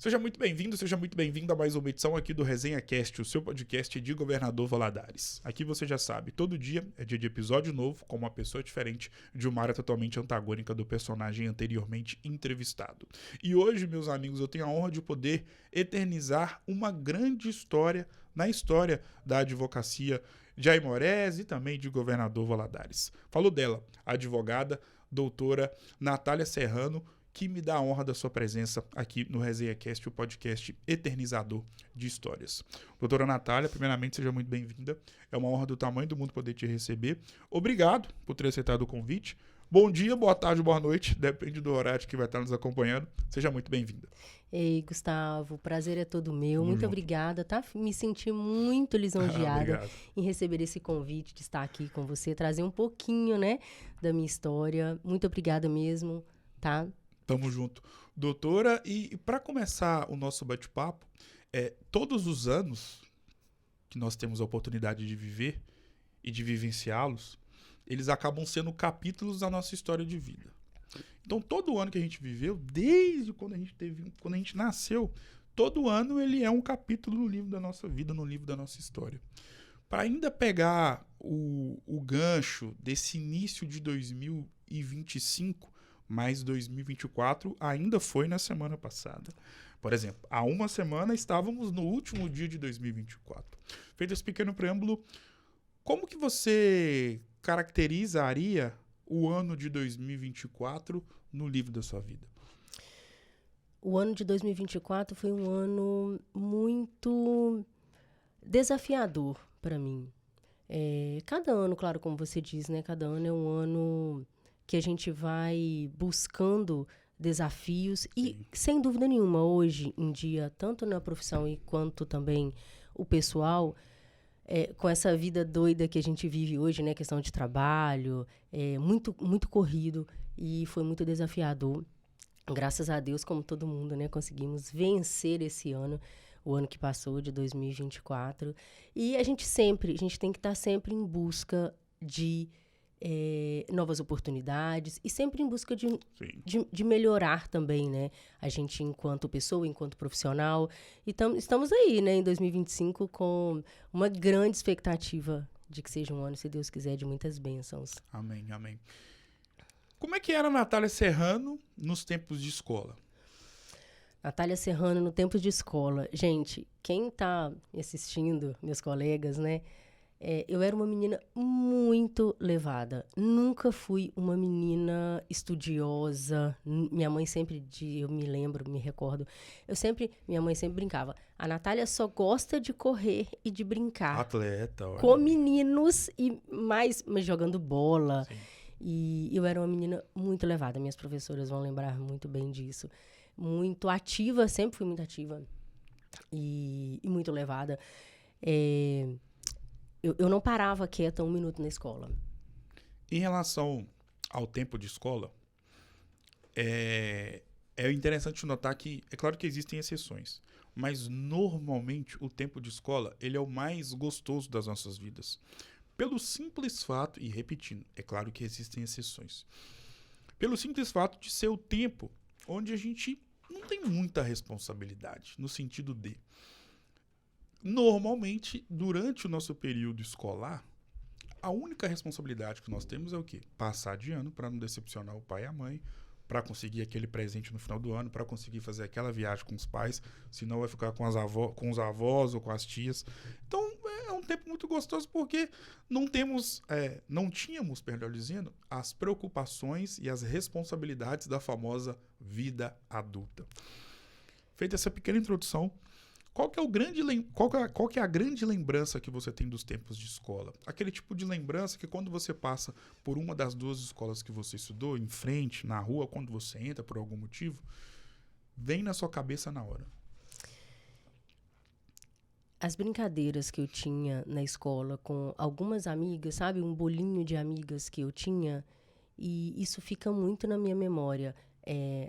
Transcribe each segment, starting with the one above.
Seja muito bem-vindo, seja muito bem-vindo a mais uma edição aqui do Resenha Cast, o seu podcast de Governador Valadares. Aqui você já sabe, todo dia é dia de episódio novo com uma pessoa diferente de uma área totalmente antagônica do personagem anteriormente entrevistado. E hoje, meus amigos, eu tenho a honra de poder eternizar uma grande história na história da advocacia de Aimorés e também de Governador Valadares. Falo dela, a advogada, doutora Natália Serrano, que me dá a honra da sua presença aqui no Resenha Cast, o podcast eternizador de histórias. Doutora Natália, primeiramente, seja muito bem-vinda. É uma honra do tamanho do mundo poder te receber. Obrigado por ter aceitado o convite. Bom dia, boa tarde, boa noite, depende do horário que vai estar nos acompanhando. Seja muito bem-vinda. Ei, Gustavo, o prazer é todo meu. Tamo muito junto. obrigada, tá? Me senti muito lisonjeada Obrigado. em receber esse convite de estar aqui com você, trazer um pouquinho, né, da minha história. Muito obrigada mesmo, tá? Tamo junto. Doutora, e para começar o nosso bate-papo, todos os anos que nós temos a oportunidade de viver e de vivenciá-los, eles acabam sendo capítulos da nossa história de vida. Então, todo ano que a gente viveu, desde quando a gente nasceu, todo ano ele é um capítulo no livro da nossa vida, no livro da nossa história. Para ainda pegar o gancho desse início de 2025, mas 2024 ainda foi na semana passada. Por exemplo, há uma semana estávamos no último dia de 2024. Feito esse pequeno preâmbulo, como que você caracterizaria o ano de 2024 no livro da sua vida? O ano de 2024 foi um ano muito desafiador para mim. Cada ano, claro, como você diz, né? Cada ano é um ano que a gente vai buscando desafios e, sem dúvida nenhuma, hoje em dia, tanto na profissão quanto também o pessoal, com essa vida doida que a gente vive hoje, né, questão de trabalho, muito, muito corrido e foi muito desafiador. Graças a Deus, como todo mundo, né, conseguimos vencer esse ano, o ano que passou, de 2024. E a gente tem que estar sempre em busca de novas oportunidades e sempre em busca de melhorar também, né? A gente enquanto pessoa, enquanto profissional. E estamos aí, né, em 2025 com uma grande expectativa de que seja um ano, se Deus quiser, de muitas bênçãos. Amém, amém. Como é que era a Natália Serrano nos tempos de escola? Natália Serrano no tempo de escola. Gente, quem está assistindo, meus colegas, né? Eu era uma menina muito levada. Nunca fui uma menina estudiosa. Minha mãe sempre, eu me recordo, minha mãe sempre brincava. A Natália só gosta de correr e de brincar. Atleta, olha. Com meninos e mais jogando bola. Sim. E eu era uma menina muito levada. Minhas professoras vão lembrar muito bem disso. Muito ativa, sempre fui muito ativa. E muito levada. Eu não parava quieta um minuto na escola. Em relação ao tempo de escola, é interessante notar que, é claro que existem exceções, mas normalmente o tempo de escola ele é o mais gostoso das nossas vidas. Pelo simples fato, e repetindo, é claro que existem exceções, pelo simples fato de ser o tempo onde a gente não tem muita responsabilidade, no sentido de normalmente, durante o nosso período escolar, a única responsabilidade que nós temos é o quê? Passar de ano para não decepcionar o pai e a mãe, para conseguir aquele presente no final do ano, para conseguir fazer aquela viagem com os pais, senão vai ficar com os avós ou com as tias. Então, é um tempo muito gostoso porque não tínhamos, melhor dizendo, as preocupações e as responsabilidades da famosa vida adulta. Feita essa pequena introdução, qual que é a grande lembrança que você tem dos tempos de escola? Aquele tipo de lembrança que quando você passa por uma das duas escolas que você estudou, em frente, na rua, quando você entra por algum motivo, vem na sua cabeça na hora. As brincadeiras que eu tinha na escola com algumas amigas, sabe? Um bolinho de amigas que eu tinha, e isso fica muito na minha memória.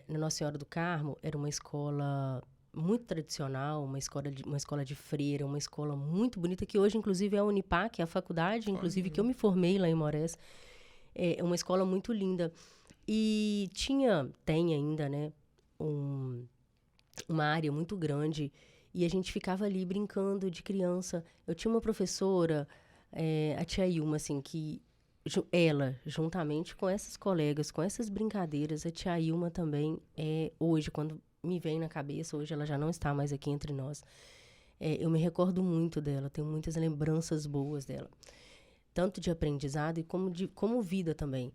Na Nossa Senhora do Carmo, era uma escola muito tradicional, uma escola de freira, uma escola muito bonita, que hoje, inclusive, é a Unipac, a faculdade, inclusive, que eu me formei lá em Aimorés. É uma escola muito linda. E tem ainda, né, uma área muito grande, e a gente ficava ali brincando de criança. Eu tinha uma professora, a tia Ilma, assim, que ela, juntamente com essas colegas, com essas brincadeiras, a tia Ilma também, hoje, quando me vem na cabeça, hoje ela já não está mais aqui entre nós, eu me recordo muito dela, tenho muitas lembranças boas dela. Tanto de aprendizado e como vida também.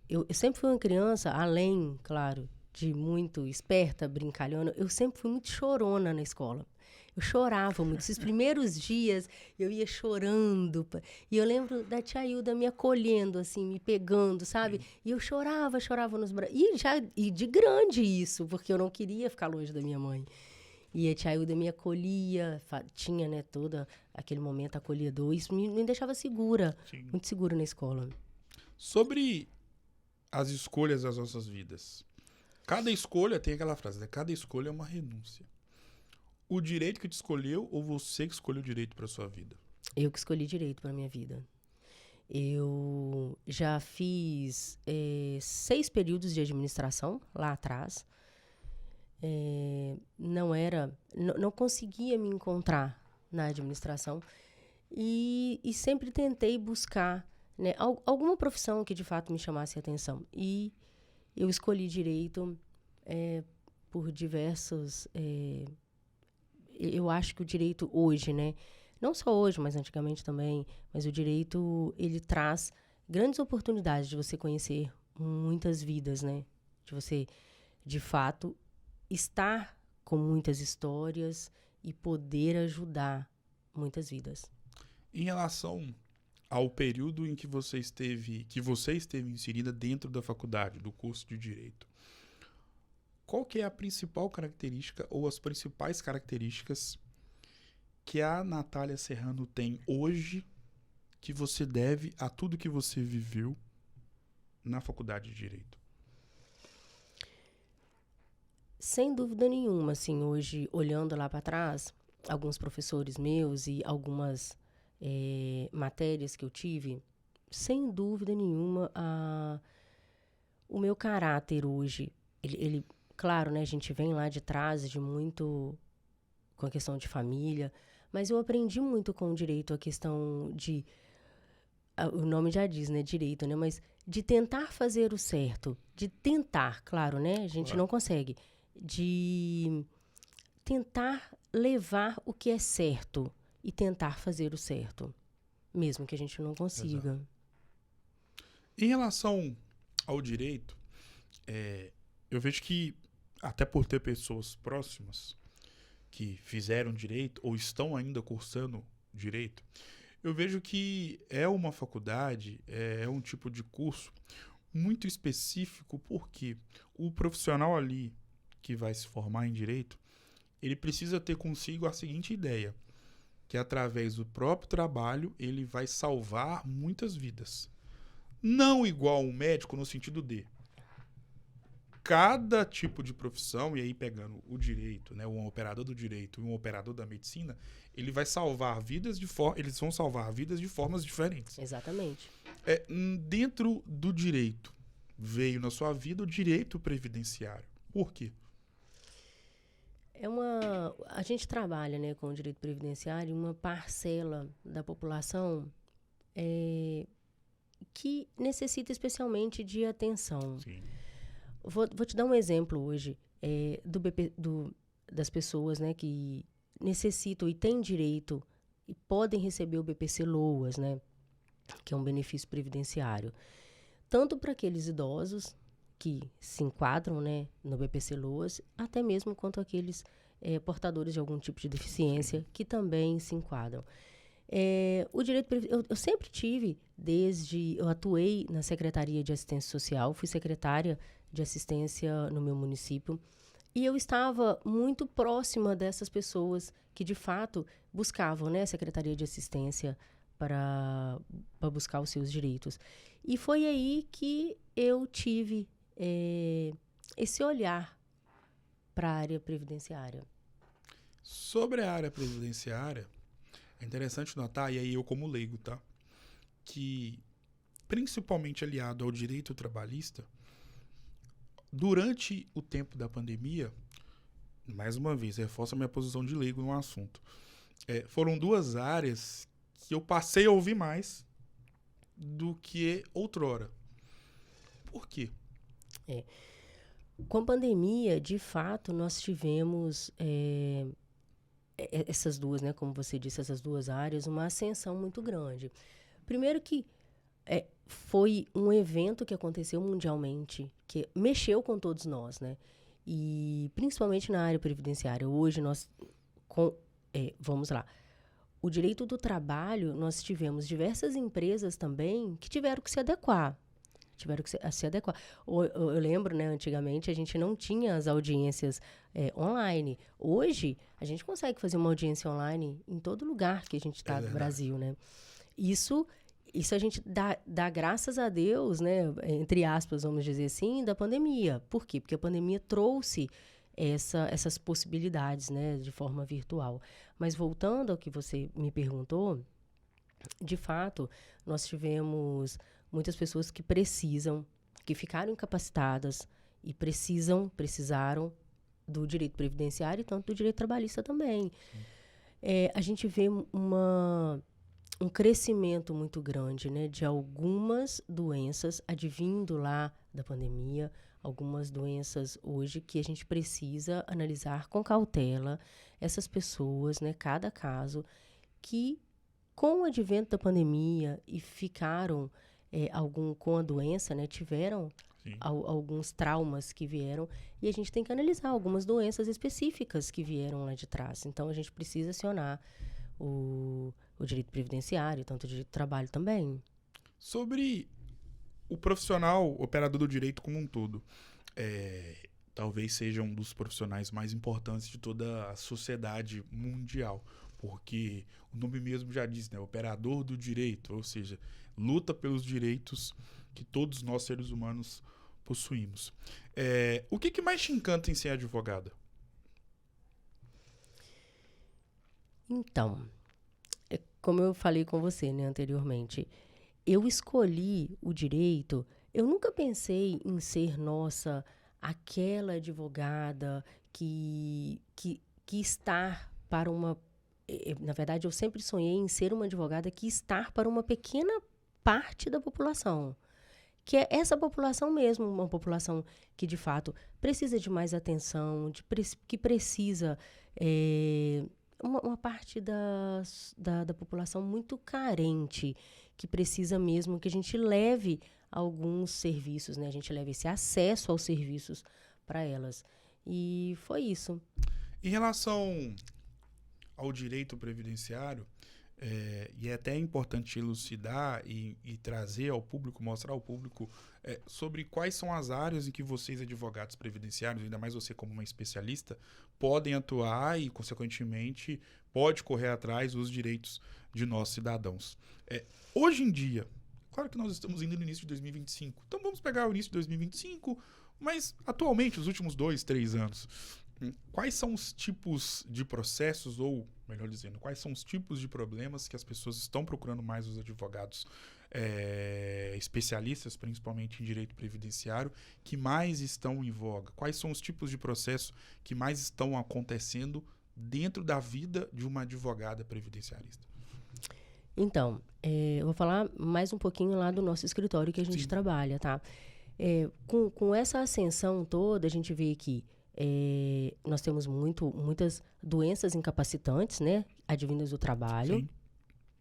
Eu sempre fui uma criança, além, claro, de muito esperta, brincalhona, eu sempre fui muito chorona na escola. Eu chorava muito. Esses primeiros dias, eu ia chorando. E eu lembro da tia Hilda me acolhendo, assim, me pegando, sabe? E eu chorava nos braços. E de grande isso, porque eu não queria ficar longe da minha mãe. E a tia Hilda me acolhia, tinha, né, todo aquele momento acolhedor. Isso me deixava segura, Sim. muito segura na escola. Sobre as escolhas das nossas vidas. Cada escolha, tem aquela frase, né? Cada escolha é uma renúncia. O direito que te escolheu ou você que escolheu o direito para sua vida? Eu que escolhi direito para minha vida. Eu já fiz 6 períodos de administração lá atrás. Não conseguia me encontrar na administração e sempre tentei buscar, né, alguma profissão que de fato me chamasse a atenção. E eu escolhi direito por diversos... eu acho que o direito hoje, né, não só hoje, mas antigamente também, mas o direito, ele traz grandes oportunidades de você conhecer muitas vidas, né? De você, de fato, estar com muitas histórias e poder ajudar muitas vidas. Em relação ao período em que você esteve inserida dentro da faculdade, do curso de Direito, qual que é a principal característica ou as principais características que a Natália Serrano tem hoje que você deve a tudo que você viveu na faculdade de Direito? Sem dúvida nenhuma, assim, hoje, olhando lá para trás, alguns professores meus e algumas matérias que eu tive, sem dúvida nenhuma, o meu caráter hoje, ele, claro, né, a gente vem lá de trás de muito com a questão de família, mas eu aprendi muito com o direito, a questão de, o nome já diz, né, direito, né, mas de tentar fazer o certo, de tentar, claro, né, a gente não consegue, de tentar levar o que é certo e tentar fazer o certo, mesmo que a gente não consiga. Exato. Em relação ao direito, eu vejo que, até por ter pessoas próximas que fizeram direito ou estão ainda cursando direito, eu vejo que é uma faculdade, é um tipo de curso muito específico, porque o profissional ali que vai se formar em direito, ele precisa ter consigo a seguinte ideia, que através do próprio trabalho ele vai salvar muitas vidas. Não igual um médico no sentido de cada tipo de profissão, e aí pegando o direito, né, um operador do direito e um operador da medicina, ele vai salvar vidas eles vão salvar vidas de formas diferentes. Exatamente. Dentro do direito, veio na sua vida o direito previdenciário. Por quê? A gente trabalha, né, com o direito previdenciário, uma parcela da população que necessita especialmente de atenção. Sim. Vou te dar um exemplo hoje das pessoas, né, que necessitam e têm direito e podem receber o BPC Loas, né, que é um benefício previdenciário. Tanto para aqueles idosos que se enquadram, né, no BPC Loas, até mesmo quanto aqueles portadores de algum tipo de deficiência que também se enquadram. O direito eu sempre tive, eu atuei na Secretaria de Assistência Social, fui secretária de assistência no meu município, e eu estava muito próxima dessas pessoas que, de fato, buscavam, né, a Secretaria de Assistência para buscar os seus direitos. E foi aí que eu tive esse olhar para a área previdenciária. Sobre a área previdenciária, é interessante notar, e aí eu como leigo, tá? Que, principalmente aliado ao direito trabalhista, durante o tempo da pandemia, mais uma vez, reforça a minha posição de leigo no assunto. Foram duas áreas que eu passei a ouvir mais do que outrora. Por quê? Com a pandemia, de fato, nós tivemos essas duas, né, como você disse, essas duas áreas, uma ascensão muito grande. Primeiro que foi um evento que aconteceu mundialmente, que mexeu com todos nós, né? E principalmente na área previdenciária. Hoje nós, vamos lá, o direito do trabalho, nós tivemos diversas empresas também que tiveram que se adequar. Eu lembro, né, antigamente a gente não tinha as audiências online. Hoje, a gente consegue fazer uma audiência online em todo lugar que a gente está no Brasil, né? Isso a gente dá graças a Deus, né, entre aspas, vamos dizer assim, da pandemia. Por quê? Porque a pandemia trouxe essas possibilidades, né, de forma virtual. Mas voltando ao que você me perguntou, de fato, nós tivemos muitas pessoas que ficaram incapacitadas e precisaram do direito previdenciário e tanto do direito trabalhista também. A gente vê um crescimento muito grande, né, de algumas doenças advindo lá da pandemia, algumas doenças hoje que a gente precisa analisar com cautela essas pessoas, né, cada caso, que com o advento da pandemia e ficaram com a doença, né, tiveram alguns traumas que vieram e a gente tem que analisar algumas doenças específicas que vieram lá de trás. Então, a gente precisa acionar o direito previdenciário, tanto o direito do trabalho também. Sobre o profissional operador do direito como um todo, talvez seja um dos profissionais mais importantes de toda a sociedade mundial, porque o nome mesmo já diz, né? Operador do direito, ou seja, luta pelos direitos que todos nós seres humanos possuímos. O que mais te encanta em ser advogada? Então, como eu falei com você, né, anteriormente, eu escolhi o direito, eu nunca pensei em ser, aquela advogada que está para uma... Na verdade, eu sempre sonhei em ser uma advogada que está para uma pequena parte da população, que é essa população mesmo, uma população que, de fato, precisa de mais atenção, que precisa... uma parte da população muito carente, que precisa mesmo que a gente leve alguns serviços, né? A gente leve esse acesso aos serviços para elas. E foi isso. Em relação ao direito previdenciário, e é até importante elucidar e trazer ao público, mostrar ao público sobre quais são as áreas em que vocês, advogados previdenciários, ainda mais você como uma especialista, podem atuar e, consequentemente, pode correr atrás dos direitos de nós cidadãos. Hoje em dia, claro que nós estamos indo no início de 2025, então vamos pegar o início de 2025, mas atualmente, os últimos 2, 3 anos, quais são os tipos de processos, ou, melhor dizendo, quais são os tipos de problemas que as pessoas estão procurando mais os advogados especialistas, principalmente em direito previdenciário, que mais estão em voga? Quais são os tipos de processo que mais estão acontecendo dentro da vida de uma advogada previdenciarista? Então, eu vou falar mais um pouquinho lá do nosso escritório que a gente trabalha, tá? Com essa ascensão toda, a gente vê que nós temos muitas doenças incapacitantes, né, advindas do trabalho. Sim.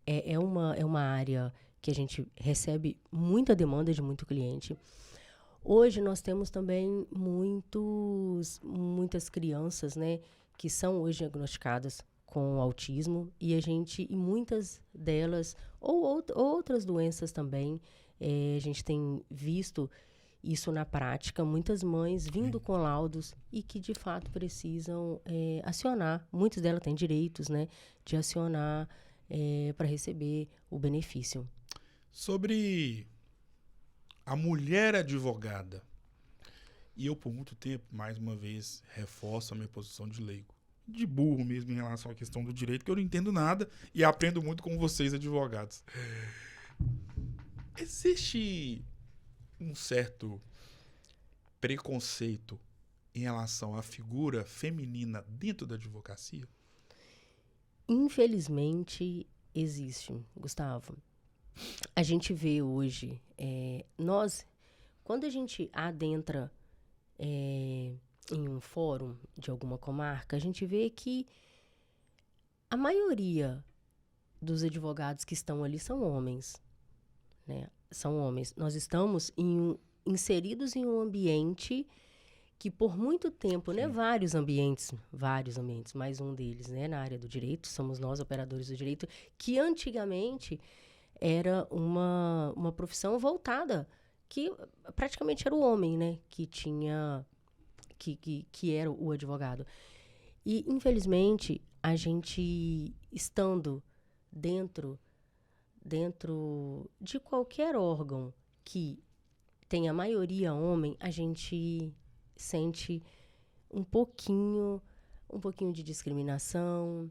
É uma área que a gente recebe muita demanda de muito cliente. Hoje nós temos também muitas crianças, né, que são hoje diagnosticadas com autismo e muitas delas, ou outras doenças também, a gente tem visto isso na prática, muitas mães vindo com laudos e que de fato precisam acionar, muitas delas têm direitos, né, de acionar para receber o benefício. Sobre a mulher advogada, e eu por muito tempo, mais uma vez, reforço a minha posição de leigo, de burro mesmo em relação à questão do direito, que eu não entendo nada e aprendo muito com vocês, advogados. Existe um certo preconceito em relação à figura feminina dentro da advocacia? Infelizmente, existe, Gustavo. A gente vê hoje, quando a gente adentra em um fórum de alguma comarca, a gente vê que a maioria dos advogados que estão ali são homens, né? São homens. Nós estamos inseridos em um ambiente que por muito tempo, né, vários ambientes, mais um deles, né, na área do direito, somos nós, operadores do direito, que antigamente era uma profissão voltada, que praticamente era o homem, né, que tinha, que era o advogado. E, infelizmente, a gente, estando dentro de qualquer órgão que tenha maioria homem, a gente sente um pouquinho de discriminação,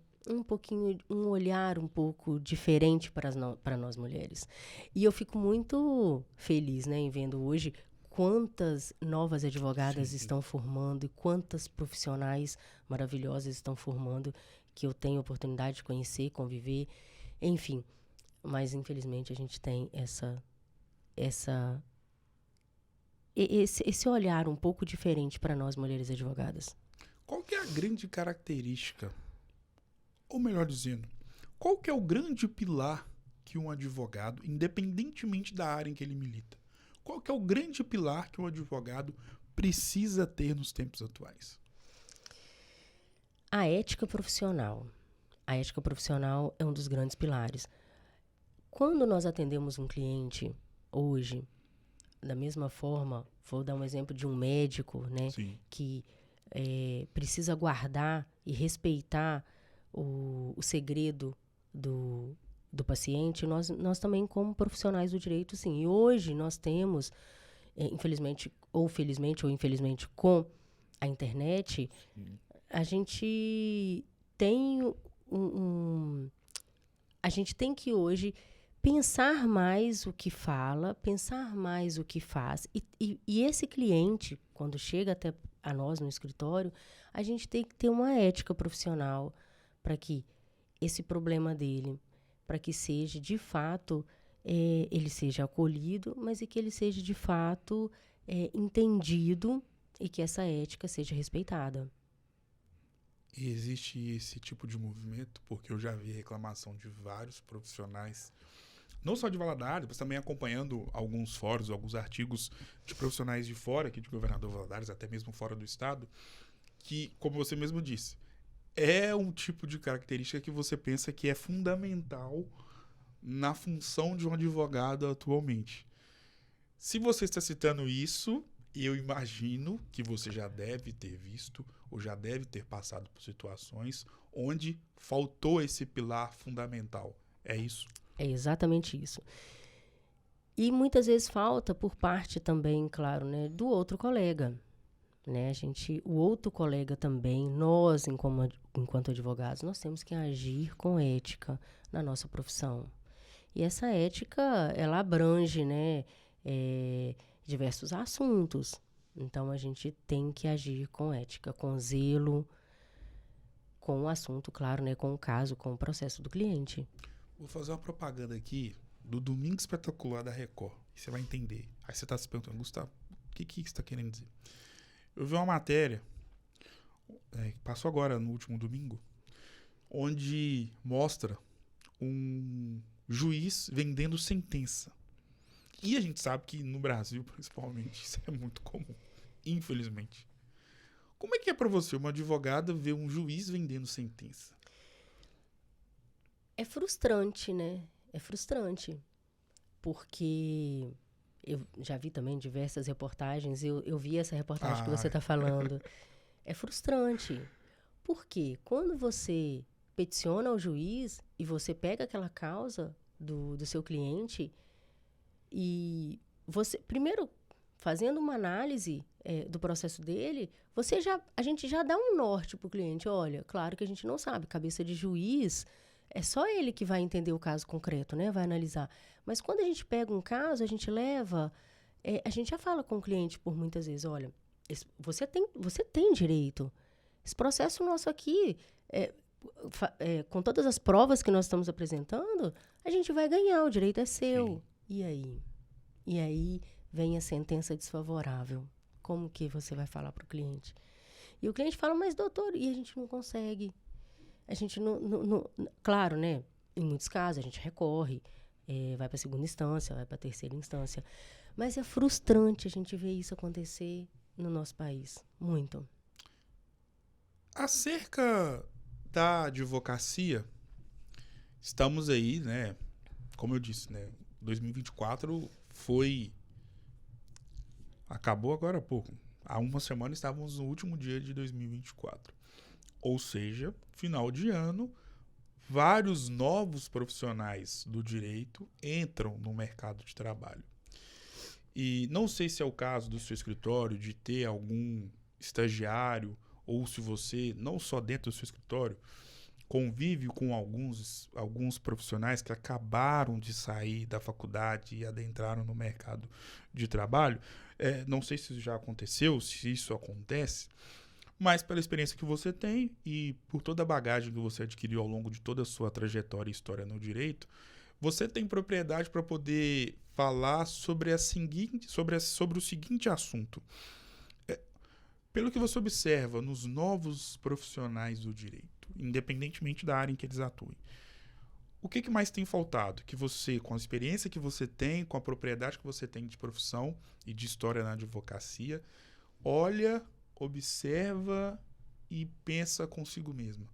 um olhar um pouco diferente para nós mulheres. E eu fico muito feliz, né, em vendo hoje quantas novas advogadas estão formando e quantas profissionais maravilhosas estão formando, que eu tenho oportunidade de conhecer, conviver, enfim. Mas, infelizmente, a gente tem esse olhar um pouco diferente para nós, mulheres advogadas. Qual que é a grande característica, ou melhor dizendo, qual que é o grande pilar que um advogado, independentemente da área em que ele milita, qual que é o grande pilar que um advogado precisa ter nos tempos atuais? A ética profissional. A ética profissional é um dos grandes pilares. Quando nós atendemos um cliente hoje, da mesma forma, vou dar um exemplo de um médico, né, que precisa guardar e respeitar o segredo do paciente, nós também, como profissionais do direito, sim. E hoje nós temos, infelizmente, ou felizmente, ou infelizmente, com a internet, a gente tem a gente tem que hoje pensar mais o que fala, pensar mais o que faz. E esse cliente, quando chega até a nós no escritório, a gente tem que ter uma ética profissional para que esse problema dele, para que seja, de fato, ele seja acolhido, mas e que ele seja, de fato, entendido e que essa ética seja respeitada. E existe esse tipo de movimento, porque eu já vi reclamação de vários profissionais, não só de Valadares, mas também acompanhando alguns fóruns, alguns artigos de profissionais de fora, aqui de Governador Valadares, até mesmo fora do estado, que, como você mesmo disse, é um tipo de característica que você pensa que é fundamental na função de um advogado atualmente. Se você está citando isso, eu imagino que você já deve ter visto ou já deve ter passado por situações onde faltou esse pilar fundamental. É isso? É exatamente isso. E muitas vezes falta por parte também, claro, né, do outro colega. Né? O outro colega também, nós, enquanto advogados, nós temos que agir com ética na nossa profissão. E essa ética, ela abrange, né, diversos assuntos. Então, a gente tem que agir com ética, com zelo, com o assunto, claro, né, com o caso, com o processo do cliente. Vou fazer uma propaganda aqui do Domingo Espetacular da Record. E você vai entender. Aí você está se perguntando, Gustavo, o que você está querendo dizer? Eu vi uma matéria, que passou agora no último domingo, onde mostra um juiz vendendo sentença. E a gente sabe que no Brasil, principalmente, isso é muito comum, infelizmente. Como é que é para você, uma advogada, ver um juiz vendendo sentença? É frustrante, né? É frustrante. Porque eu já vi também diversas reportagens, eu vi essa reportagem que você está falando. É frustrante. Por quê? Quando você peticiona ao juiz e você pega aquela causa do seu cliente e você, primeiro, fazendo uma análise do processo dele, a gente já dá um norte para o cliente. Olha, claro que a gente não sabe, cabeça de juiz, é só ele que vai entender o caso concreto, né? Vai analisar. Mas quando a gente pega um caso, a gente já fala com o cliente por muitas vezes, olha, Você tem direito. Esse processo nosso aqui, com todas as provas que nós estamos apresentando, a gente vai ganhar, o direito é seu. Sim. E aí? E aí vem a sentença desfavorável. Como que você vai falar para o cliente? E o cliente fala, mas doutor, e a gente não consegue. A gente não. Claro, né? Em muitos casos a gente recorre, vai para a segunda instância, vai para a terceira instância. Mas é frustrante a gente ver isso acontecer no nosso país. Muito. Acerca da advocacia, estamos aí, né? Como eu disse, né? 2024 acabou agora há pouco. Há uma semana estávamos no último dia de 2024. Ou seja, final de ano, vários novos profissionais do direito entram no mercado de trabalho. E não sei se é o caso do seu escritório de ter algum estagiário, ou se você, não só dentro do seu escritório, convive com alguns profissionais que acabaram de sair da faculdade e adentraram no mercado de trabalho. Não sei se isso já aconteceu, se isso acontece, mas pela experiência que você tem e por toda a bagagem que você adquiriu ao longo de toda a sua trajetória e história no direito, você tem propriedade para poder falar sobre o seguinte assunto. Pelo que você observa nos novos profissionais do direito, independentemente da área em que eles atuem, o que mais tem faltado? Que você, com a experiência que você tem, com a propriedade que você tem de profissão e de história na advocacia, olha, observa e pensa consigo mesmo.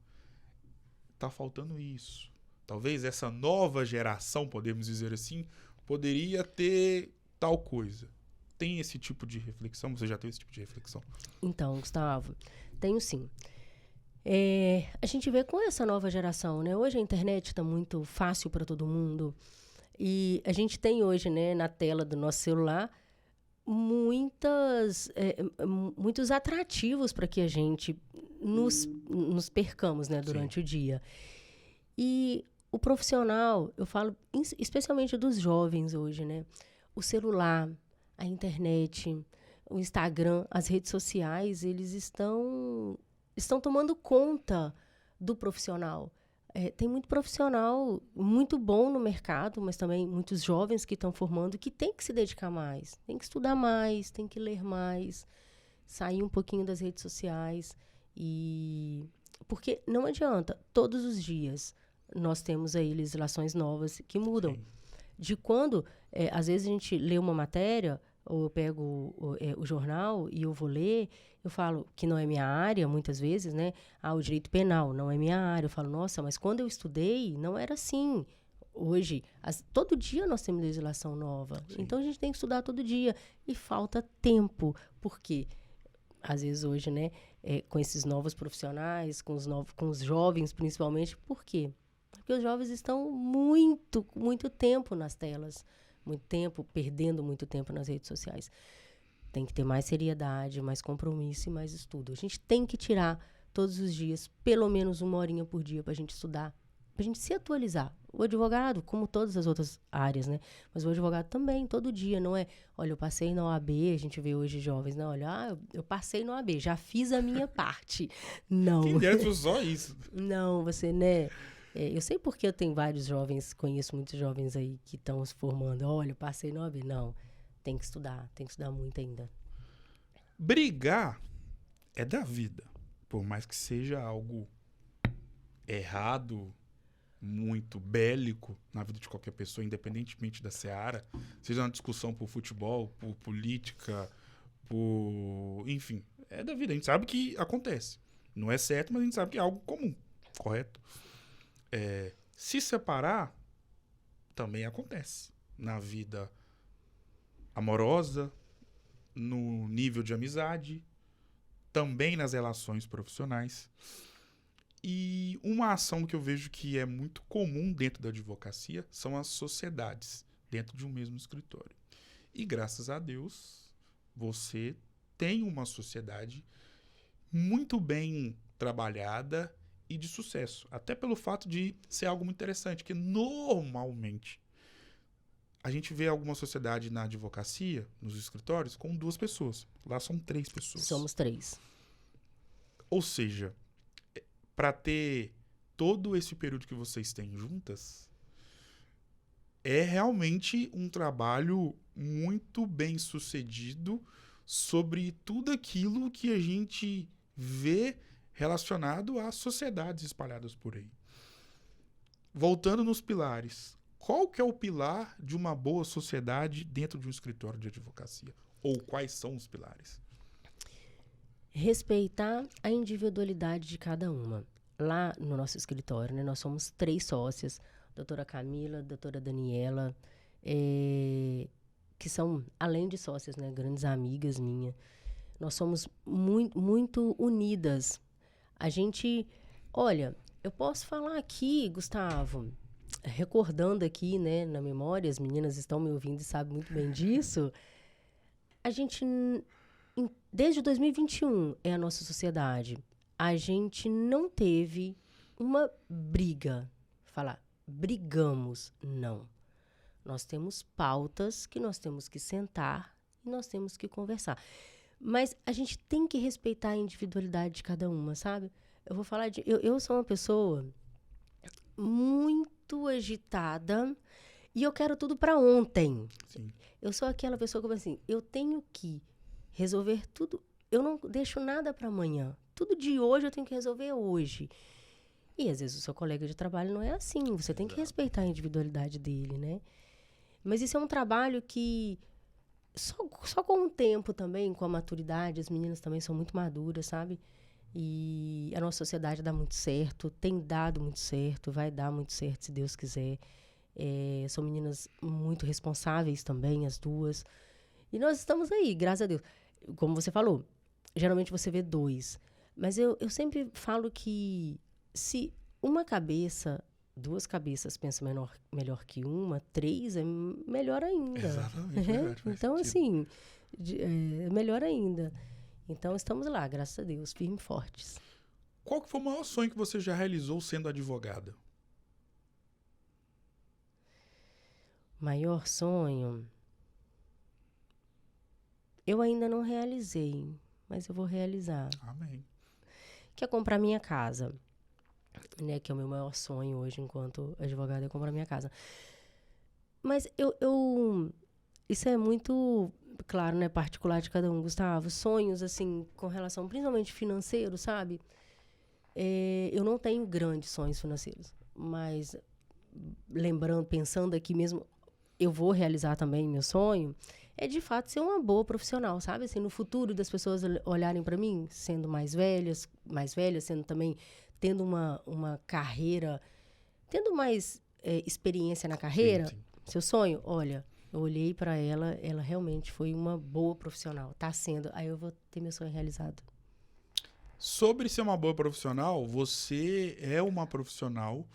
Tá faltando isso. Talvez essa nova geração, podemos dizer assim, poderia ter tal coisa. Tem esse tipo de reflexão? Você já teve esse tipo de reflexão? Então, Gustavo, tenho sim. A gente vê com essa nova geração, né? Hoje a internet está muito fácil para todo mundo. E a gente tem hoje, né, na tela do nosso celular, muitos atrativos para que a gente nos percamos, né, durante o dia. E o profissional, eu falo especialmente dos jovens hoje, né? O celular, a internet, o Instagram, as redes sociais, eles estão tomando conta do profissional. Tem muito profissional muito bom no mercado, mas também muitos jovens que estão formando que tem que se dedicar mais, tem que estudar mais, tem que ler mais, sair um pouquinho das redes sociais. Porque não adianta, todos os dias nós temos aí legislações novas que mudam. Sim. De quando, às vezes a gente lê uma matéria, ou eu pego o jornal e eu vou ler, eu falo que não é minha área, muitas vezes, né? O direito penal não é minha área. Eu falo, nossa, mas quando eu estudei, não era assim. Hoje, todo dia nós temos legislação nova. Sim. Então, a gente tem que estudar todo dia. E falta tempo. Por quê? Às vezes, hoje, né? Com esses novos profissionais, com os jovens, principalmente. Por quê? Porque os jovens estão muito tempo nas telas. Muito tempo, perdendo muito tempo nas redes sociais. Tem que ter mais seriedade, mais compromisso e mais estudo. A gente tem que tirar todos os dias, pelo menos 1 horinha por dia para a gente estudar, para a gente se atualizar. O advogado, como todas as outras áreas, né? Mas o advogado também, todo dia, não é? Olha, eu passei na OAB, a gente vê hoje jovens, não, olha, eu passei na OAB, já fiz a minha parte. Não. Quem dera só isso. Não, você, né? Eu sei porque eu tenho vários jovens, conheço muitos jovens aí que estão se formando. Olha, eu passei na OAB. Não, tem que estudar muito ainda. Brigar é da vida. Por mais que seja algo errado, muito bélico na vida de qualquer pessoa, independentemente da seara, seja uma discussão por futebol, por política, enfim, é da vida. A gente sabe que acontece. Não é certo, mas a gente sabe que é algo comum, correto? Se separar também acontece na vida amorosa, no nível de amizade, também nas relações profissionais. E uma ação que eu vejo que é muito comum dentro da advocacia são as sociedades dentro de um mesmo escritório. E graças a Deus, você tem uma sociedade muito bem trabalhada e de sucesso. Até pelo fato de ser algo muito interessante, que normalmente a gente vê alguma sociedade na advocacia, nos escritórios, com 2 pessoas. Lá são 3 pessoas. Somos 3. Ou seja, para ter todo esse período que vocês têm juntas, é realmente um trabalho muito bem sucedido sobre tudo aquilo que a gente vê relacionado às sociedades espalhadas por aí. Voltando nos pilares, qual que é o pilar de uma boa sociedade dentro de um escritório de advocacia? Ou quais são os pilares? Respeitar a individualidade de cada uma. Lá no nosso escritório, né, nós somos 3 sócias, doutora Camila, doutora Daniela, que são, além de sócias, né, grandes amigas minhas. Nós somos muito unidas. A gente, olha, eu posso falar aqui, Gustavo, recordando aqui, né, na memória, as meninas estão me ouvindo e sabem muito bem disso. A gente, desde 2021, é a nossa sociedade. A gente não teve uma briga. Falar, brigamos, não. Nós temos pautas que nós temos que sentar e nós temos que conversar. Mas a gente tem que respeitar a individualidade de cada uma, sabe? Eu vou falar eu sou uma pessoa muito agitada e eu quero tudo para ontem. Sim. Eu sou aquela pessoa que, assim, eu tenho que resolver tudo. Eu não deixo nada para amanhã. Tudo de hoje eu tenho que resolver hoje. E às vezes o seu colega de trabalho não é assim. Você tem que respeitar a individualidade dele, né? Mas isso é um trabalho que só com o tempo também, com a maturidade, as meninas também são muito maduras, sabe? E a nossa sociedade dá muito certo, tem dado muito certo, vai dar muito certo, se Deus quiser. São meninas muito responsáveis também, as 2. E nós estamos aí, graças a Deus. Como você falou, geralmente você vê 2. Mas eu sempre falo que se 2 cabeças pensam melhor que uma, 3 é melhor ainda. Exatamente, verdade, então, assim, melhor ainda. Então, estamos lá, graças a Deus, firmes e fortes. Qual que foi o maior sonho que você já realizou sendo advogada? Maior sonho? Eu ainda não realizei, mas eu vou realizar. Amém. Que é comprar minha casa. Né, que é o meu maior sonho hoje, enquanto advogada, é comprar minha casa. Mas isso é muito, claro, né, particular de cada um, Gustavo. Sonhos, assim, com relação, principalmente financeiro, sabe? Eu não tenho grandes sonhos financeiros, mas pensando aqui mesmo, eu vou realizar também meu sonho, é de fato ser uma boa profissional, sabe? Assim, no futuro das pessoas olharem para mim, sendo mais velhas, sendo também, tendo uma carreira, tendo mais experiência na carreira. Sim. Seu sonho, olha, eu olhei para ela realmente foi uma boa profissional, tá sendo, aí eu vou ter meu sonho realizado. Sobre ser uma boa profissional, você é uma profissional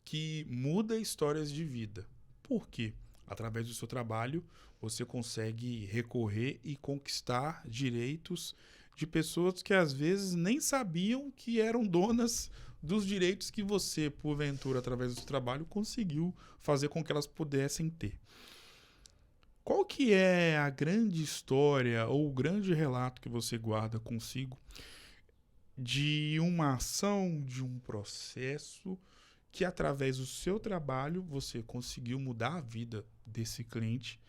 que muda histórias de vida. Por quê? Através do seu trabalho, você consegue recorrer e conquistar direitos de pessoas que às vezes nem sabiam que eram donas dos direitos que você, porventura, através do seu trabalho, conseguiu fazer com que elas pudessem ter. Qual que é a grande história ou o grande relato que você guarda consigo de uma ação, de um processo que através do seu trabalho você conseguiu mudar a vida desse cliente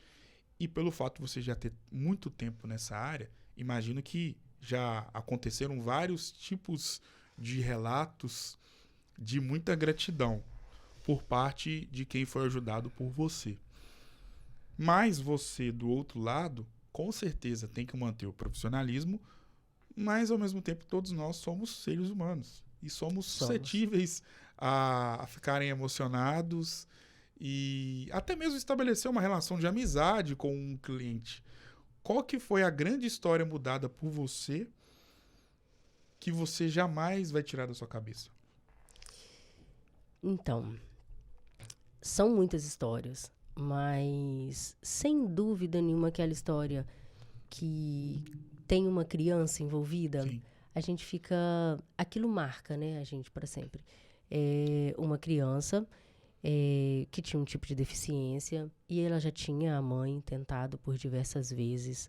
e pelo fato de você já ter muito tempo nessa área, imagino que já aconteceram vários tipos de relatos de muita gratidão por parte de quem foi ajudado por você. Mas você, do outro lado, com certeza tem que manter o profissionalismo, mas ao mesmo tempo todos nós somos seres humanos e somos suscetíveis a ficarem emocionados e até mesmo estabelecer uma relação de amizade com um cliente. Qual que foi a grande história mudada por você que você jamais vai tirar da sua cabeça? Então, são muitas histórias, mas sem dúvida nenhuma aquela história que tem uma criança envolvida, Sim. A gente fica... Aquilo marca, né, a gente para sempre. Uma criança que tinha um tipo de deficiência, e ela já tinha, a mãe, tentado por diversas vezes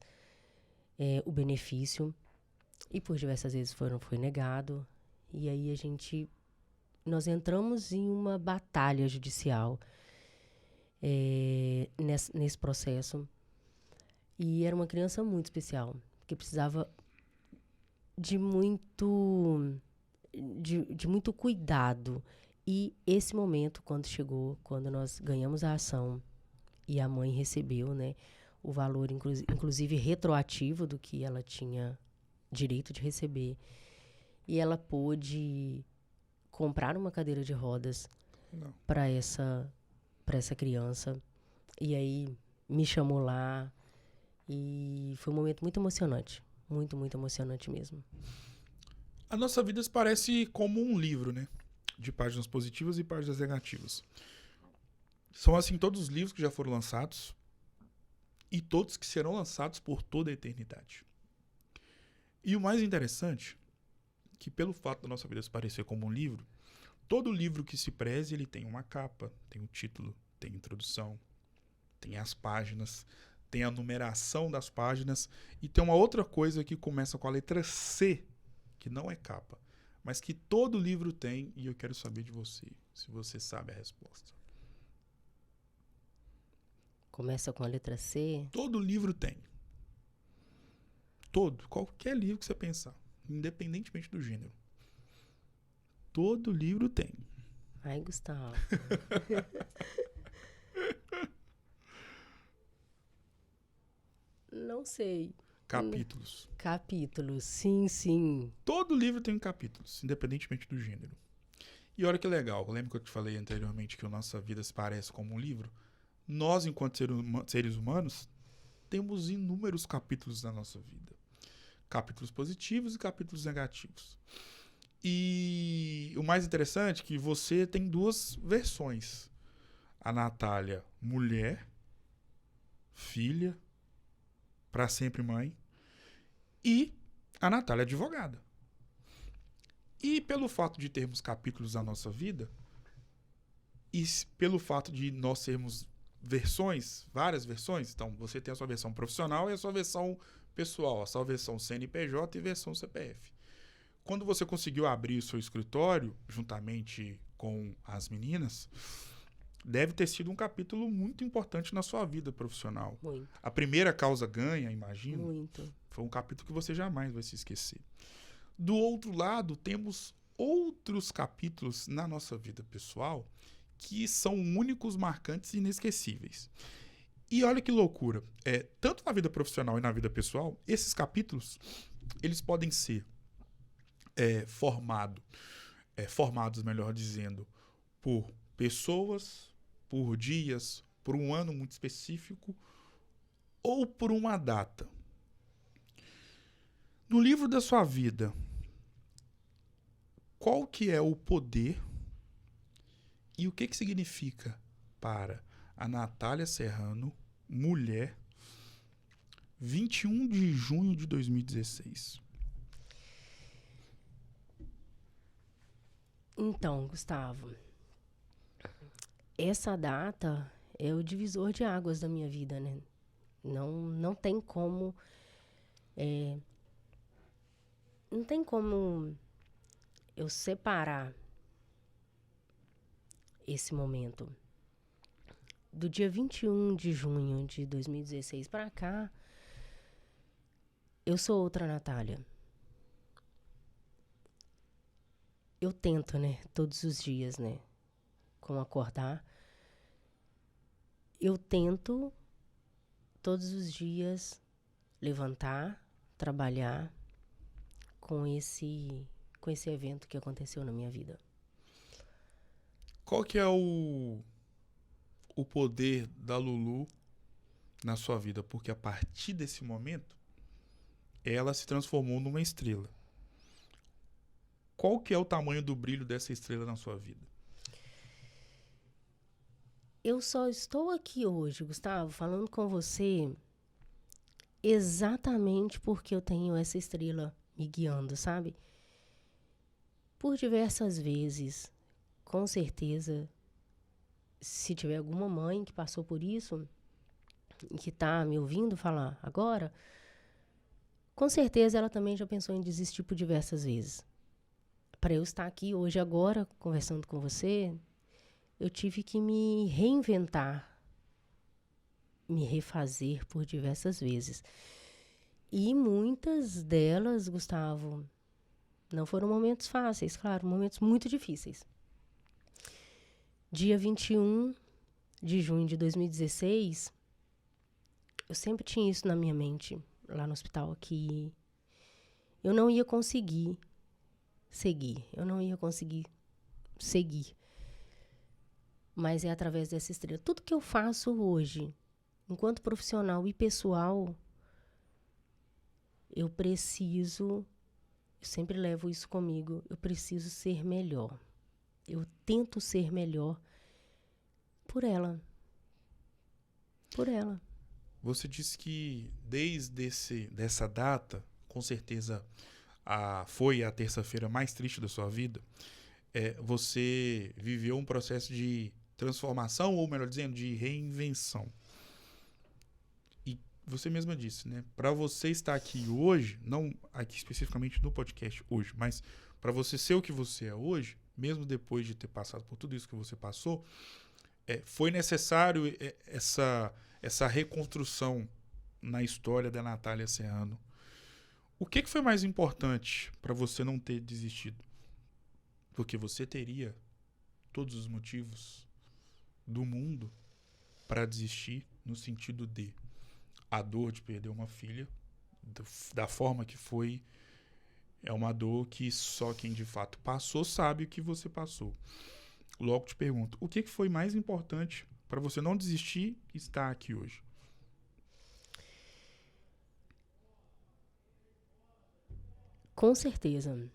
o benefício, e por diversas vezes foi negado. E aí nós entramos em uma batalha judicial nesse processo. E era uma criança muito especial, que precisava de muito cuidado. E esse momento, quando chegou, quando nós ganhamos a ação e a mãe recebeu, né, o valor, inclusive retroativo do que ela tinha direito de receber, e ela pôde comprar uma cadeira de rodas para essa criança. E aí me chamou lá e foi um momento muito emocionante. Muito, muito emocionante mesmo. A nossa vida parece como um livro, né? De páginas positivas e páginas negativas. São assim todos os livros que já foram lançados e todos que serão lançados por toda a eternidade. E o mais interessante, que pelo fato da nossa vida se parecer como um livro, todo livro que se preze, ele tem uma capa, tem um título, tem introdução, tem as páginas, tem a numeração das páginas, e tem uma outra coisa que começa com a letra C, que não é capa, mas que todo livro tem, e eu quero saber de você, se você sabe a resposta. Começa com a letra C? Todo livro tem. Todo, qualquer livro que você pensar, independentemente do gênero. Todo livro tem. Ai, Gustavo. Não sei. Capítulos. Capítulos, sim, sim. Todo livro tem capítulos, independentemente do gênero. E olha que legal, lembra que eu te falei anteriormente que a nossa vida se parece como um livro? Nós, enquanto seres humanos, temos inúmeros capítulos na nossa vida. Capítulos positivos e capítulos negativos. E o mais interessante é que você tem duas versões. A Natália, mulher, filha, para sempre mãe, e a Natália, advogada. E pelo fato de termos capítulos na nossa vida, e pelo fato de nós sermos versões, várias versões, então você tem a sua versão profissional e a sua versão pessoal, a sua versão CNPJ e versão CPF. Quando você conseguiu abrir o seu escritório, juntamente com as meninas, deve ter sido um capítulo muito importante na sua vida profissional. Muito. A primeira causa ganha, imagino. Muito. Foi um capítulo que você jamais vai se esquecer. Do outro lado, temos outros capítulos na nossa vida pessoal que são únicos, marcantes e inesquecíveis. E olha que loucura. Tanto na vida profissional e na vida pessoal, esses capítulos, eles podem ser formados, melhor dizendo, por pessoas, por dias, por um ano muito específico ou por uma data. No livro da sua vida, qual que é o poder e o que significa para a Natália Serrano, mulher, 21 de junho de 2016? Então, Gustavo, essa data é o divisor de águas da minha vida, né? Não tem como... não tem como eu separar esse momento. Do dia 21 de junho de 2016 para cá, eu sou outra Natália. Eu tento, né? Todos os dias, né? Com acordar. Eu tento, todos os dias, levantar, trabalhar com esse evento que aconteceu na minha vida. Qual que é o poder da Lulu na sua vida? Porque a partir desse momento, ela se transformou numa estrela. Qual que é o tamanho do brilho dessa estrela na sua vida? Eu só estou aqui hoje, Gustavo, falando com você exatamente porque eu tenho essa estrela me guiando, sabe? Por diversas vezes, com certeza, se tiver alguma mãe que passou por isso e que está me ouvindo falar agora, com certeza ela também já pensou em desistir por diversas vezes. Para eu estar aqui hoje, agora, conversando com você, eu tive que me reinventar, me refazer por diversas vezes. E muitas delas, Gustavo, não foram momentos fáceis, claro, momentos muito difíceis. Dia 21 de junho de 2016, eu sempre tinha isso na minha mente, lá no hospital, que eu não ia conseguir seguir. Mas é através dessa estrela. Tudo que eu faço hoje, enquanto profissional e pessoal, eu sempre levo isso comigo, eu preciso ser melhor. Eu tento ser melhor por ela. Por ela. Você disse que desde dessa data, com certeza foi a terça-feira mais triste da sua vida, você viveu um processo de transformação, ou melhor dizendo, de reinvenção. E você mesma disse, né? Para você estar aqui hoje, não aqui especificamente no podcast hoje, mas para você ser o que você é hoje, mesmo depois de ter passado por tudo isso que você passou, foi necessário essa reconstrução na história da Natália Serrano. O que foi mais importante para você não ter desistido? Porque você teria todos os motivos do mundo para desistir, no sentido de a dor de perder uma filha, da forma que foi, é uma dor que só quem de fato passou sabe o que você passou. Logo te pergunto, o que foi mais importante para você não desistir e estar aqui hoje? Com certeza.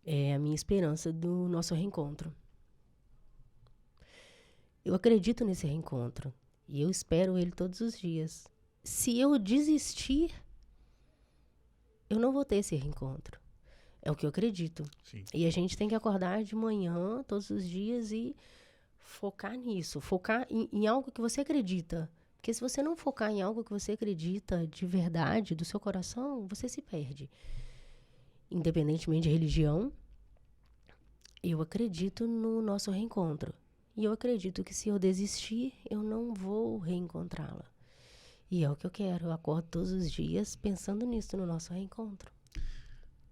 É a minha esperança do nosso reencontro. Eu acredito nesse reencontro. E eu espero ele todos os dias. Se eu desistir, eu não vou ter esse reencontro. É o que eu acredito. Sim. E a gente tem que acordar de manhã, todos os dias, e focar nisso. Focar em algo que você acredita. Porque se você não focar em algo que você acredita de verdade, do seu coração, você se perde. Independentemente de religião, eu acredito no nosso reencontro. E eu acredito que se eu desistir, eu não vou reencontrá-la. E é o que eu quero. Eu acordo todos os dias pensando nisso, no nosso reencontro.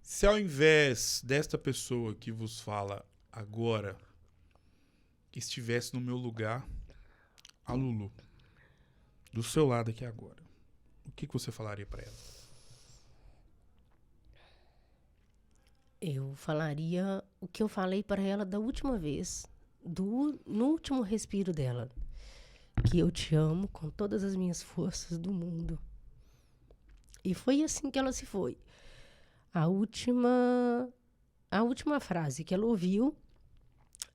Se ao invés desta pessoa que vos fala agora estivesse no meu lugar, a Lulu, do seu lado aqui agora, o que você falaria para ela? Eu falaria o que eu falei para ela da última vez, no último respiro dela, que eu te amo com todas as minhas forças do mundo. E foi assim que ela se foi. A última frase que ela ouviu,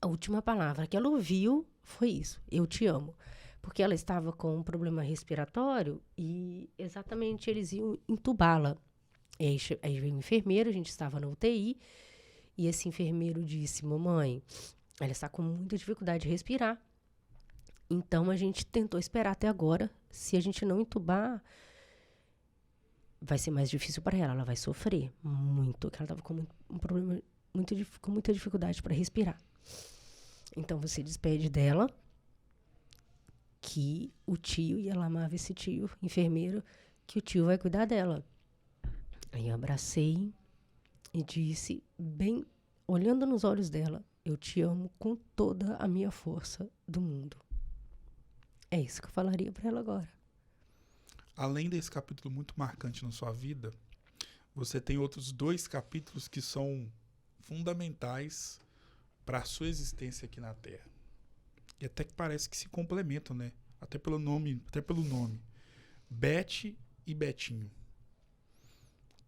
a última palavra que ela ouviu foi isso: eu te amo. Porque ela estava com um problema respiratório e exatamente eles iam entubá-la. Aí veio o enfermeiro, a gente estava na UTI, e esse enfermeiro disse: mamãe, ela está com muita dificuldade de respirar. Então a gente tentou esperar até agora. Se a gente não entubar, vai ser mais difícil para ela vai sofrer muito, porque ela estava com um problema com muita dificuldade para respirar. Então você despede dela, que o tio, e ela amava esse tio, enfermeiro, que o tio vai cuidar dela. Aí eu abracei e disse, bem olhando nos olhos dela: eu te amo com toda a minha força do mundo. É isso que eu falaria para ela agora. Além desse capítulo muito marcante na sua vida, você tem outros 2 capítulos que são fundamentais para a sua existência aqui na Terra. E até que parece que se complementam, né? Até pelo nome. Beth e Betinho.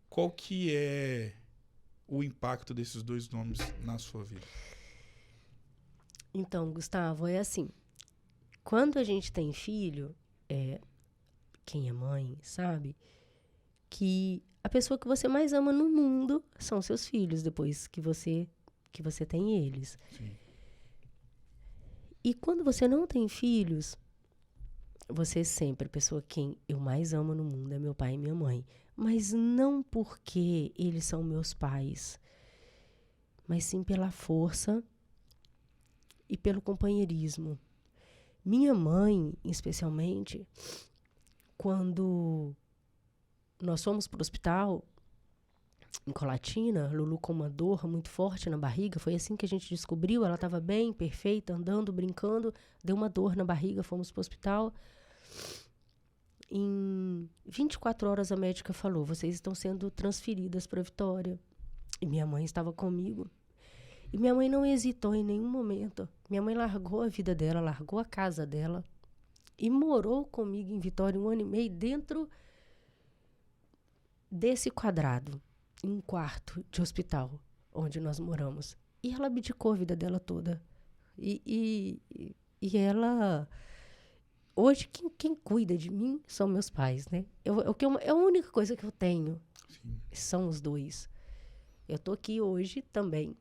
Qual que é o impacto desses 2 nomes na sua vida? Então, Gustavo, é assim. Quando a gente tem filho, quem é mãe sabe que a pessoa que você mais ama no mundo são seus filhos, depois que você tem eles. Sim. E quando você não tem filhos, você é sempre a pessoa quem eu mais amo no mundo é meu pai e minha mãe. Mas não porque eles são meus pais, mas sim pela força e pelo companheirismo. Minha mãe, especialmente, quando nós fomos para o hospital, em Colatina, Lulu com uma dor muito forte na barriga, foi assim que a gente descobriu, ela estava bem, perfeita, andando, brincando, deu uma dor na barriga, fomos para o hospital. Em 24 horas a médica falou, vocês estão sendo transferidas para Vitória. E minha mãe estava comigo. E minha mãe não hesitou em nenhum momento. Minha mãe largou a vida dela, largou a casa dela e morou comigo em Vitória 1 ano e meio dentro desse quadrado, em um quarto de hospital onde nós moramos. E ela abdicou a vida dela toda. E ela... Hoje, quem cuida de mim são meus pais, né? É a única coisa que eu tenho. Sim. São os dois. Eu tô aqui hoje também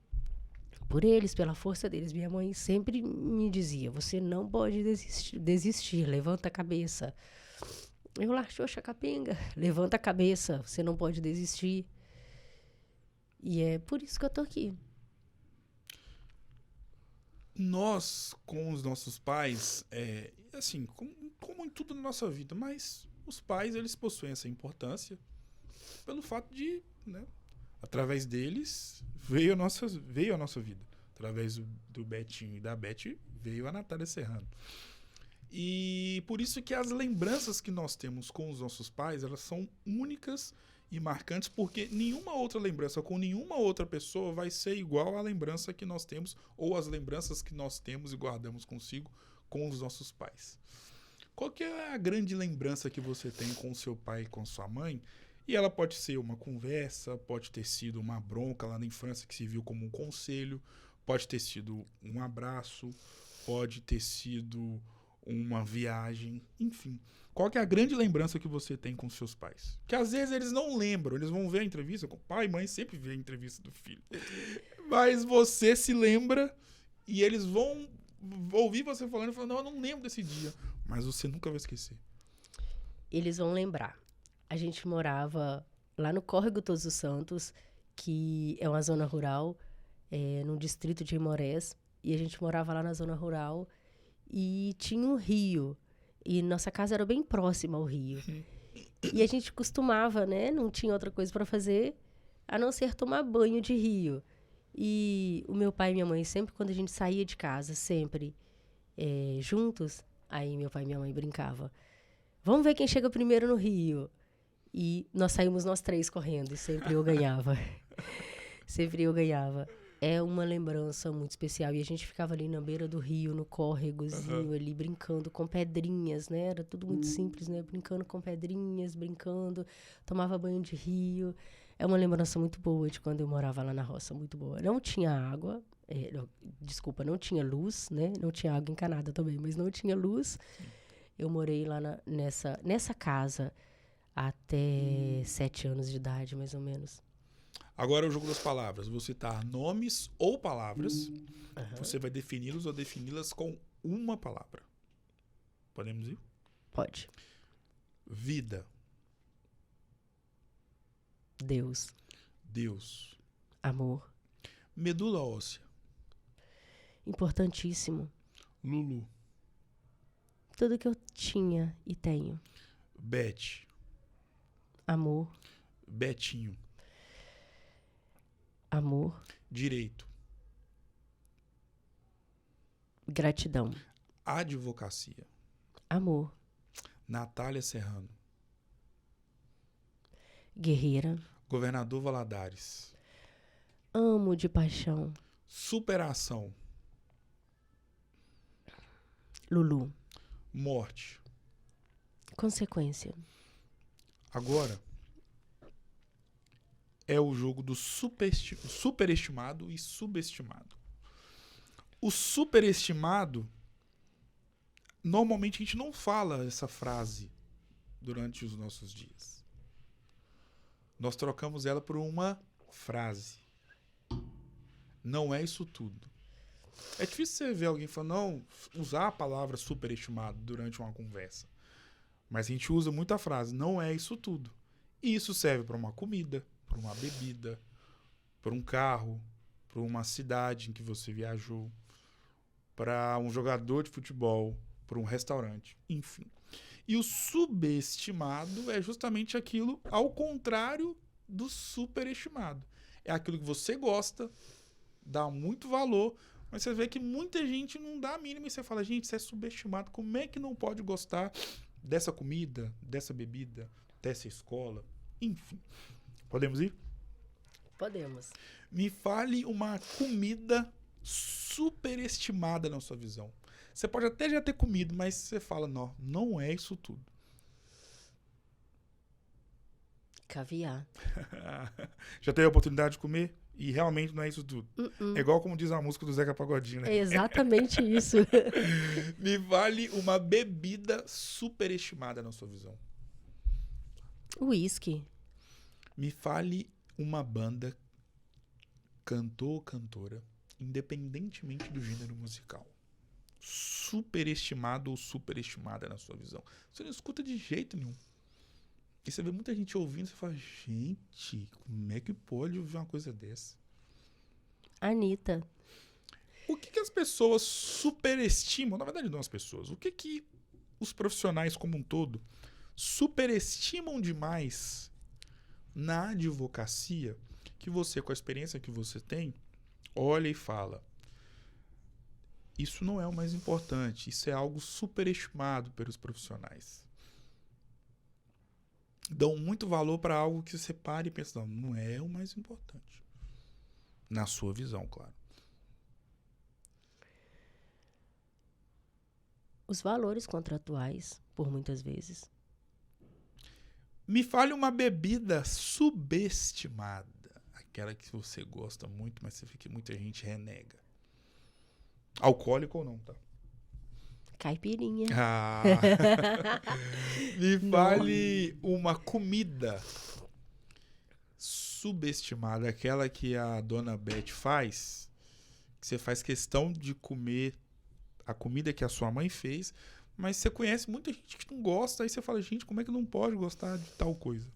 por eles, pela força deles. Minha mãe sempre me dizia, você não pode desistir, levanta a cabeça. Eu lá, xoxa capenga, levanta a cabeça, você não pode desistir. E é por isso que eu tô aqui. Nós, com os nossos pais, assim, como em tudo na nossa vida, mas os pais, eles possuem essa importância pelo fato de, né, através deles veio a nossa vida. Através do Betinho e da Beth veio a Natália Serrano. E por isso que as lembranças que nós temos com os nossos pais, elas são únicas e marcantes, porque nenhuma outra lembrança com nenhuma outra pessoa vai ser igual à lembrança que nós temos ou às lembranças que nós temos e guardamos consigo com os nossos pais. Qual que é a grande lembrança que você tem com o seu pai e com sua mãe? E ela pode ser uma conversa, pode ter sido uma bronca lá na infância que se viu como um conselho, pode ter sido um abraço, pode ter sido uma viagem, enfim. Qual que é a grande lembrança que você tem com seus pais? Que às vezes eles não lembram, eles vão ver a entrevista, com pai e mãe sempre vê a entrevista do filho. Mas você se lembra e eles vão ouvir você falando e falar, não, eu não lembro desse dia. Mas você nunca vai esquecer. Eles vão lembrar. A gente morava lá no Córrego Todos os Santos, que é uma zona rural, no distrito de Imorés. E a gente morava lá na zona rural e tinha um rio. E nossa casa era bem próxima ao rio. E a gente costumava, né? Não tinha outra coisa para fazer, a não ser tomar banho de rio. E o meu pai e minha mãe, sempre quando a gente saía de casa, sempre juntos, aí meu pai e minha mãe brincavam. Vamos ver quem chega primeiro no rio. E nós saímos nós três correndo e sempre eu ganhava. Sempre eu ganhava. É uma lembrança muito especial. E a gente ficava ali na beira do rio, no córregozinho, ali brincando com pedrinhas, né? Era tudo muito simples, né? Brincando com pedrinhas, brincando. Tomava banho de rio. É uma lembrança muito boa de quando eu morava lá na roça, muito boa. Não tinha água, não tinha luz, né? Não tinha água encanada também, mas não tinha luz. Eu morei lá nessa casa até 7 anos de idade, mais ou menos. Agora é o jogo das palavras. Vou citar nomes ou palavras. Você vai defini-los ou defini-las com uma palavra. Podemos ir? Pode. Vida. Deus. Deus. Amor. Medula óssea. Importantíssimo. Lulu. Tudo que eu tinha e tenho. Beth. Amor. Betinho. Amor. Direito. Gratidão. Advocacia. Amor. Natália Serrano. Guerreira. Governador Valadares. Amo de paixão. Superação. Lulu. Morte. Consequência. Agora é o jogo do superestimado e subestimado. O superestimado, normalmente a gente não fala essa frase durante os nossos dias. Nós trocamos ela por uma frase. Não é isso tudo. É difícil você ver alguém falando, não, usar a palavra superestimado durante uma conversa. Mas a gente usa muito a frase, não é isso tudo. E isso serve para uma comida, para uma bebida, para um carro, para uma cidade em que você viajou, para um jogador de futebol, para um restaurante, enfim. E o subestimado é justamente aquilo ao contrário do superestimado. É aquilo que você gosta, dá muito valor, mas você vê que muita gente não dá a mínima e você fala, gente, isso é subestimado. Como é que não pode gostar dessa comida, dessa bebida, dessa escola? Enfim. Podemos ir? Podemos. Me fale uma comida superestimada na sua visão. Você pode até já ter comido, mas você fala, não, não é isso tudo. Caviar. Já teve a oportunidade de comer? E realmente não é isso tudo. É igual como diz a música do Zeca Pagodinho, né? É exatamente isso. Me vale uma bebida superestimada na sua visão. Whisky. Me fale uma banda, cantor ou cantora, independentemente do gênero musical. Superestimado ou superestimada na sua visão. Você não escuta de jeito nenhum. E você vê muita gente ouvindo e você fala, gente, como é que pode ouvir uma coisa dessa? Anitta. O que as pessoas superestimam? Na verdade, não as pessoas. O que os profissionais como um todo superestimam demais na advocacia que você, com a experiência que você tem, olha e fala, isso não é o mais importante, isso é algo superestimado pelos profissionais. Dão muito valor para algo que você para e pensa, não é o mais importante. Na sua visão, claro. Os valores contratuais, por muitas vezes. Me fale uma bebida subestimada. Aquela que você gosta muito, mas você vê que muita gente renega. Alcoólico ou não, tá? Caipirinha. Ah. Me fale uma comida subestimada, aquela que a dona Beth faz, que você faz questão de comer a comida que a sua mãe fez, mas você conhece muita gente que não gosta, aí você fala, gente, como é que não pode gostar de tal coisa?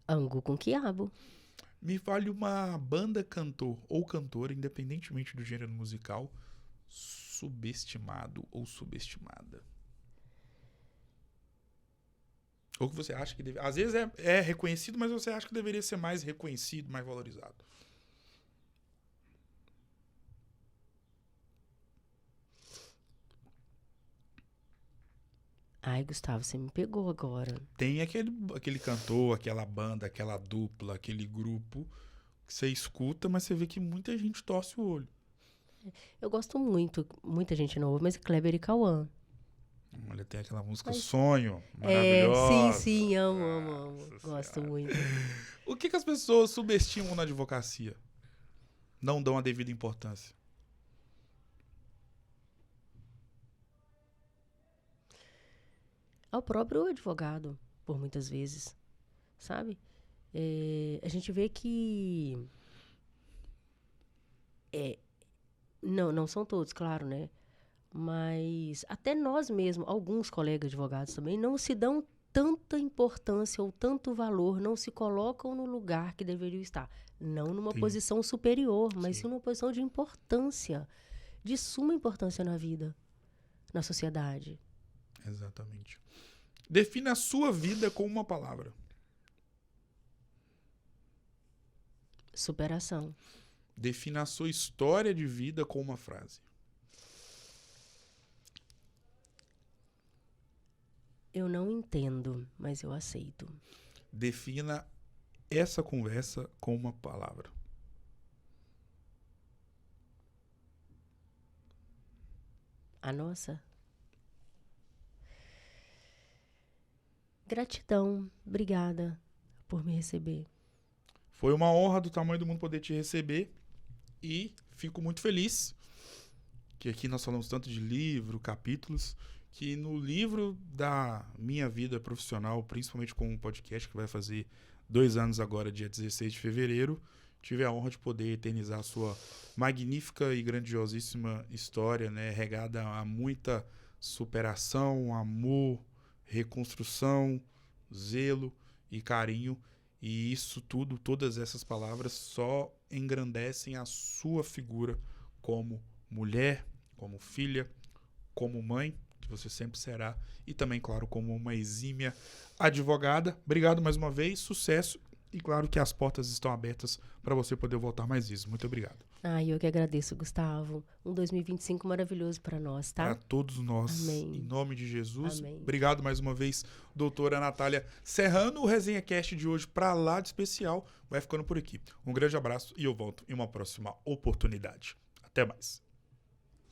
Angu com quiabo. Me fale uma banda, cantor ou cantora, independentemente do gênero musical, subestimado ou subestimada. Ou que você acha que deve... Às vezes é reconhecido, mas você acha que deveria ser mais reconhecido, mais valorizado. Ai, Gustavo, você me pegou agora. Tem aquele cantor, aquela banda, aquela dupla, aquele grupo que você escuta, mas você vê que muita gente torce o olho. Eu gosto muito, muita gente não ouve, mas Kleber e Cauã. Olha, tem aquela música Mas- Sonho, maravilhosa. Sim, amo. Gosto muito. O que as pessoas subestimam na advocacia? Não dão a devida importância. Ao próprio advogado, por muitas vezes, sabe? A gente vê que... Não são todos, claro, né? Mas até nós mesmos, alguns colegas advogados também, não se dão tanta importância ou tanto valor, não se colocam no lugar que deveriam estar. Não numa Sim. posição superior, mas Sim. sim numa posição de importância, de suma importância na vida, na sociedade. Exatamente. Defina a sua vida com uma palavra. Superação. Defina a sua história de vida com uma frase. Eu não entendo, mas eu aceito. Defina essa conversa com uma palavra. A nossa? Gratidão. Obrigada por me receber. Foi uma honra do tamanho do mundo poder te receber e fico muito feliz que aqui nós falamos tanto de livro, capítulos, que no livro da minha vida profissional, principalmente com um podcast que vai fazer 2 anos agora, dia 16 de fevereiro, tive a honra de poder eternizar a sua magnífica e grandiosíssima história, né? Regada a muita superação, amor, reconstrução, zelo e carinho. E isso tudo, todas essas palavras só engrandecem a sua figura como mulher, como filha, como mãe, que você sempre será, e também, claro, como uma exímia advogada. Obrigado mais uma vez, sucesso, e claro que as portas estão abertas para você poder voltar mais vezes. Muito obrigado. Eu que agradeço, Gustavo. Um 2025 maravilhoso para nós, tá? Para todos nós, Amém. em nome de Jesus. Amém. Obrigado mais uma vez, doutora Natália Serrano. O Resenha Cast de hoje, para lá de especial, vai ficando por aqui. Um grande abraço e eu volto em uma próxima oportunidade. Até mais.